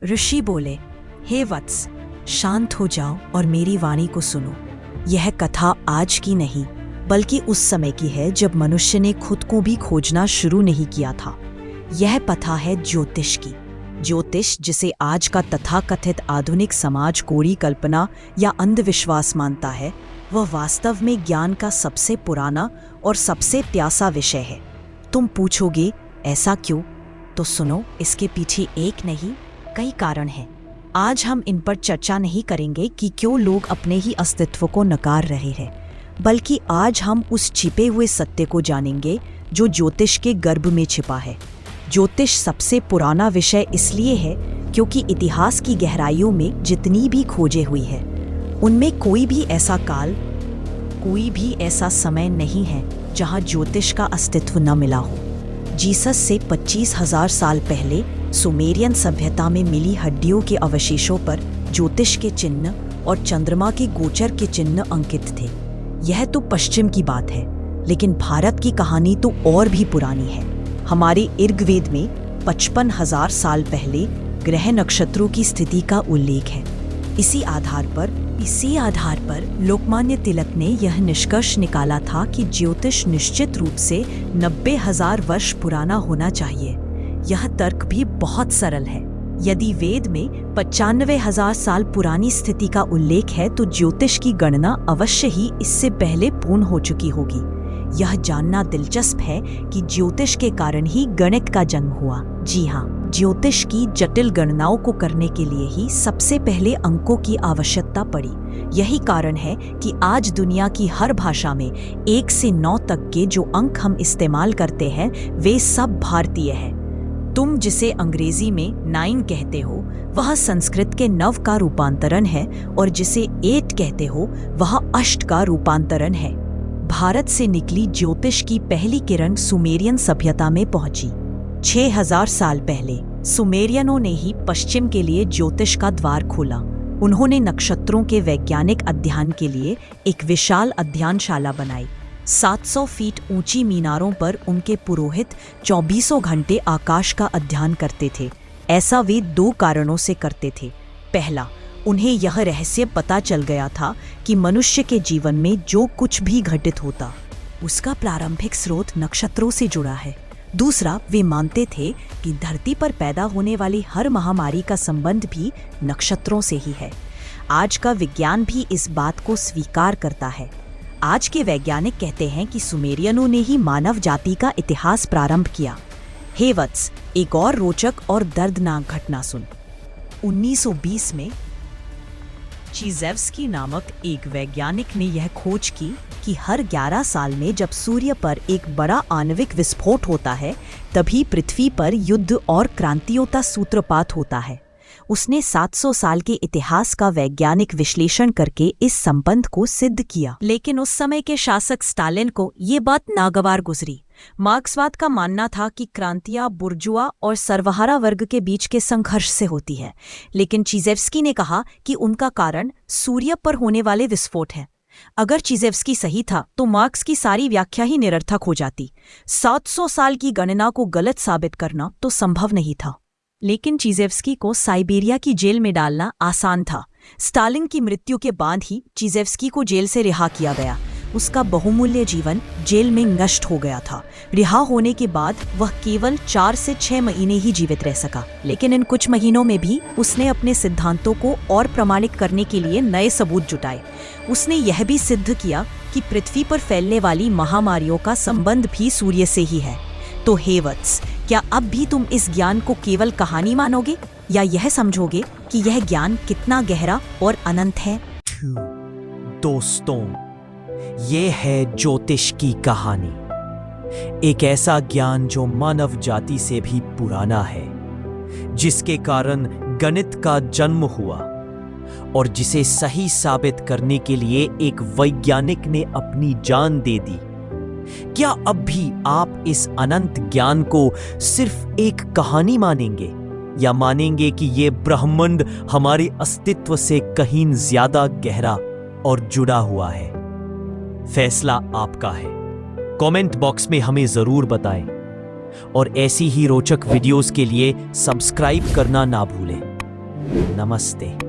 ऋषि बोले, हे वत्स, शांत हो जाओ और मेरी वाणी को सुनो। यह कथा आज की नहीं बल्कि उस समय की है जब मनुष्य ने खुद को भी खोजना शुरू नहीं किया था। यह कथा है ज्योतिष की। ज्योतिष, जिसे आज का तथाकथित आधुनिक समाज कोरी कल्पना या अंधविश्वास मानता है, वह वास्तव में ज्ञान का सबसे पुराना और सबसे प्यासा विषय है। तुम पूछोगे ऐसा क्यों? तो सुनो, इसके पीछे एक नहीं कई कारण हैं। आज हम इन पर चर्चा नहीं करेंगे कि क्यों लोग अपने ही अस्तित्व को नकार रहे हैं, बल्कि आज हम उस छिपे हुए सत्य को जानेंगे जो ज्योतिष के गर्भ में छिपा है। ज्योतिष सबसे पुराना विषय इसलिए है क्योंकि इतिहास की गहराइयों में जितनी भी खोजें हुई है, उनमें कोई भी ऐसा काल, कोई भी ऐसा समय नहीं है जहां ज्योतिष का अस्तित्व न मिला हो। जीसस से 25,000 साल पहले सुमेरियन सभ्यता में मिली हड्डियों के अवशेषों पर ज्योतिष के चिन्ह और चंद्रमा के गोचर के चिन्ह अंकित थे। यह तो पश्चिम की बात है, लेकिन भारत की कहानी तो और भी पुरानी है। हमारे ऋग्वेद में 55,000 साल पहले ग्रह नक्षत्रों की स्थिति का उल्लेख है। इसी आधार पर लोकमान्य तिलक ने यह निष्कर्ष निकाला था कि ज्योतिष निश्चित रूप से 90,000 वर्ष पुराना होना चाहिए। यह तर्क भी बहुत सरल है। यदि वेद में 95,000 साल पुरानी स्थिति का उल्लेख है तो ज्योतिष की गणना अवश्य ही इससे पहले पूर्ण हो चुकी होगी। यह जानना दिलचस्प है कि ज्योतिष के कारण ही गणित का जन्म हुआ। जी हाँ, ज्योतिष की जटिल गणनाओं को करने के लिए ही सबसे पहले अंकों की आवश्यकता पड़ी। यही कारण है कि आज दुनिया की हर भाषा में 1 से 9 तक के जो अंक हम इस्तेमाल करते हैं वे सब भारतीय हैं। तुम जिसे अंग्रेजी में 9 कहते हो वह संस्कृत के 9 का रूपांतरण है और जिसे 8 कहते हो वह अष्ट का रूपांतरण है। भारत से निकली ज्योतिष की पहली किरण सुमेरियन सभ्यता में पहुंची। 6,000 साल पहले सुमेरियनों ने ही पश्चिम के लिए ज्योतिष का द्वार खोला। उन्होंने नक्षत्रों के वैज्ञानिक अध्ययन के लिए एक विशाल अध्ययनशाला बनाई। 700 फीट ऊंची मीनारों पर उनके पुरोहित 24 घंटे आकाश का अध्ययन करते थे। ऐसा वे 2 कारणों से करते थे। पहला, उन्हें यह रहस्य पता चल गया था कि मनुष्य के जीवन में जो कुछ भी घटित होता उसका प्रारंभिक स्रोत नक्षत्रों से जुड़ा है। दूसरा, वे मानते थे कि धरती पर पैदा होने वाली हर महामारी का संबंध भी नक्षत्रों से ही है। आज का विज्ञान भी इस बात को स्वीकार करता है। आज के वैज्ञानिक कहते हैं कि सुमेरियनों ने ही मानव जाति का इतिहास प्रारंभ किया। हे वत्स, एक और रोचक और दर्दनाक घटना सुन। 1920 में चीज़ेव्स्की नामक एक वैज्ञानिक ने यह खोज की कि हर 11 साल में जब सूर्य पर एक बड़ा आणविक विस्फोट होता है तभी पृथ्वी पर युद्ध और क्रांतियों का सूत्रपात होता है। उसने 700 साल के इतिहास का वैज्ञानिक विश्लेषण करके इस संबंध को सिद्ध किया। लेकिन उस समय के शासक स्टालिन को ये बात नागवार गुजरी। मार्क्सवाद का मानना था कि क्रांतियां बुर्जुआ और सर्वहारा वर्ग के बीच के संघर्ष से होती है, लेकिन चीज़ेव्स्की ने कहा कि उनका कारण सूर्य पर होने वाले विस्फोट है। अगर चीज़ेव्स्की सही था तो मार्क्स की सारी व्याख्या ही निरर्थक हो जाती। 700 साल की गणना को गलत साबित करना तो संभव नहीं था। लेकिन चीज़ेव्स्की को साइबेरिया की जेल में डालना आसान था। स्टालिन की मृत्यु के बाद ही चीज़ेव्स्की को जेल से रिहा किया गया। उसका बहुमूल्य जीवन जेल में नष्ट हो गया था। रिहा होने के बाद वह केवल 4 से 6 महीने ही जीवित रह सका, लेकिन इन कुछ महीनों में भी उसने अपने सिद्धांतों को और प्रमाणित करने के लिए नए सबूत जुटाए। उसने यह भी सिद्ध किया कि पृथ्वी पर फैलने वाली महामारियों का संबंध भी सूर्य से ही है। तो हे वत्स, क्या अब भी तुम इस ज्ञान को केवल कहानी मानोगे या यह समझोगे कि यह ज्ञान कितना गहरा और अनंत है? दोस्तों, ये है ज्योतिष की कहानी। एक ऐसा ज्ञान जो मानव जाति से भी पुराना है, जिसके कारण गणित का जन्म हुआ और जिसे सही साबित करने के लिए एक वैज्ञानिक ने अपनी जान दे दी। क्या अब भी आप इस अनंत ज्ञान को सिर्फ एक कहानी मानेंगे या मानेंगे कि ये ब्रह्मांड हमारे अस्तित्व से कहीं ज्यादा गहरा और जुड़ा हुआ है? फैसला आपका है। कमेंट बॉक्स में हमें जरूर बताएं और ऐसी ही रोचक वीडियोस के लिए सब्सक्राइब करना ना भूलें। नमस्ते।